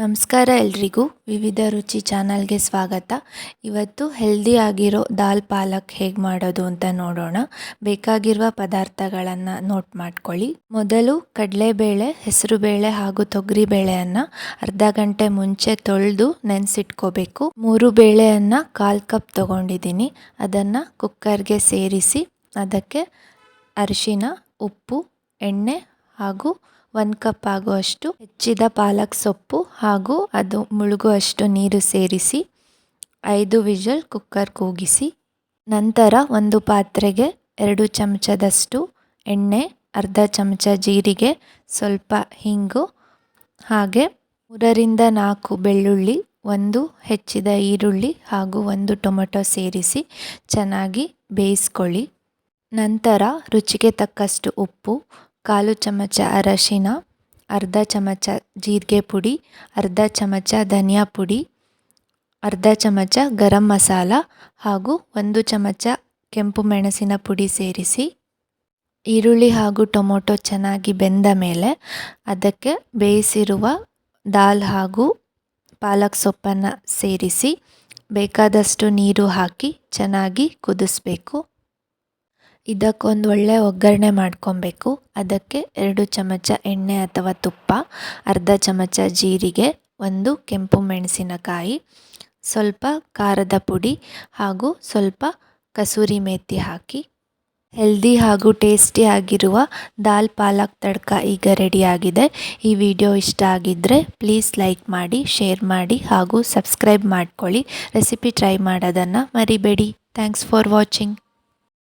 ನಮಸ್ಕಾರ ಎಲ್ರಿಗೂ ವಿವಿಧ ರುಚಿ ಚಾನಲ್ಗೆ ಸ್ವಾಗತ. ಇವತ್ತು ಹೆಲ್ದಿ ಆಗಿರೋ ದಾಲ್ ಪಾಲಕ್ ಹೇಗೆ ಮಾಡೋದು ಅಂತ ನೋಡೋಣ. ಬೇಕಾಗಿರುವ ಪದಾರ್ಥಗಳನ್ನು ನೋಟ್ ಮಾಡ್ಕೊಳ್ಳಿ. ಮೊದಲು ಕಡಲೆಬೇಳೆ, ಹೆಸರುಬೇಳೆ ಹಾಗೂ ತೊಗರಿಬೇಳೆಯನ್ನು ಅರ್ಧ ಗಂಟೆ ಮುಂಚೆ ತೊಳೆದು ನೆನೆಸಿಟ್ಕೋಬೇಕು. 3 ಬೇಳೆಯನ್ನು 1/4 ಕಪ್ ತೊಗೊಂಡಿದ್ದೀನಿ. ಅದನ್ನು ಕುಕ್ಕರ್ಗೆ ಸೇರಿಸಿ ಅದಕ್ಕೆ ಅರಿಶಿನ, ಉಪ್ಪು, ಎಣ್ಣೆ ಹಾಗೂ 1 ಕಪ್ ಆಗುವಷ್ಟು ಹೆಚ್ಚಿದ ಪಾಲಕ್ ಸೊಪ್ಪು ಹಾಗೂ ಅದು ಮುಳುಗುವಷ್ಟು ನೀರು ಸೇರಿಸಿ 5 ವಿಷಲ್ ಕುಕ್ಕರ್ ಕೂಗಿಸಿ. ನಂತರ ಒಂದು ಪಾತ್ರೆಗೆ 2 ಚಮಚದಷ್ಟು ಎಣ್ಣೆ, ಅರ್ಧ ಚಮಚ ಜೀರಿಗೆ, ಸ್ವಲ್ಪ ಹಿಂಗು ಹಾಗೆ 3ರಿಂದ 4 ಬೆಳ್ಳುಳ್ಳಿ, 1 ಹೆಚ್ಚಿದ ಈರುಳ್ಳಿ ಹಾಗೂ 1 ಟೊಮೆಟೊ ಸೇರಿಸಿ ಚೆನ್ನಾಗಿ ಬೇಯಿಸ್ಕೊಳ್ಳಿ. ನಂತರ ರುಚಿಗೆ ತಕ್ಕಷ್ಟು ಉಪ್ಪು, 1/4 ಚಮಚ ಅರಶಿನ, ಅರ್ಧ ಚಮಚ ಜೀರಿಗೆ ಪುಡಿ, ಅರ್ಧ ಚಮಚ ಧನಿಯಾ ಪುಡಿ, ಅರ್ಧ ಚಮಚ ಗರಂ ಮಸಾಲ ಹಾಗೂ 1 ಚಮಚ ಕೆಂಪು ಮೆಣಸಿನ ಪುಡಿ ಸೇರಿಸಿ ಈರುಳ್ಳಿ ಹಾಗೂ ಟೊಮೊಟೊ ಚೆನ್ನಾಗಿ ಬೆಂದ ಮೇಲೆ ಅದಕ್ಕೆ ಬೇಯಿಸಿರುವ ದಾಲ್ ಹಾಗೂ ಪಾಲಕ್ ಸೊಪ್ಪನ್ನು ಸೇರಿಸಿ ಬೇಕಾದಷ್ಟು ನೀರು ಹಾಕಿ ಚೆನ್ನಾಗಿ ಕುದಿಸ್ಬೇಕು. ಇದಕ್ಕೊಂದು ಒಳ್ಳೆ ಒಗ್ಗರಣೆ ಮಾಡ್ಕೊಬೇಕು. ಅದಕ್ಕೆ 2 ಚಮಚ ಎಣ್ಣೆ ಅಥವಾ ತುಪ್ಪ, ಅರ್ಧ ಚಮಚ ಜೀರಿಗೆ, 1 ಕೆಂಪು ಮೆಣಸಿನಕಾಯಿ, ಸ್ವಲ್ಪ ಖಾರದ ಪುಡಿ ಹಾಗೂ ಸ್ವಲ್ಪ ಕಸೂರಿ ಮೇಥಿ ಹಾಕಿ ಹೆಲ್ದಿ ಹಾಗೂ ಟೇಸ್ಟಿ ಆಗಿರುವ ದಾಲ್ ಪಾಲಕ್ ತಡ್ಕ ಈಗ ರೆಡಿಯಾಗಿದೆ. ಈ ವಿಡಿಯೋ ಇಷ್ಟ ಆಗಿದ್ದರೆ ಪ್ಲೀಸ್ ಲೈಕ್ ಮಾಡಿ, ಶೇರ್ ಮಾಡಿ ಹಾಗೂ ಸಬ್ಸ್ಕ್ರೈಬ್ ಮಾಡ್ಕೊಳ್ಳಿ. ರೆಸಿಪಿ ಟ್ರೈ ಮಾಡೋದನ್ನು ಮರಿಬೇಡಿ. Thanks for watching.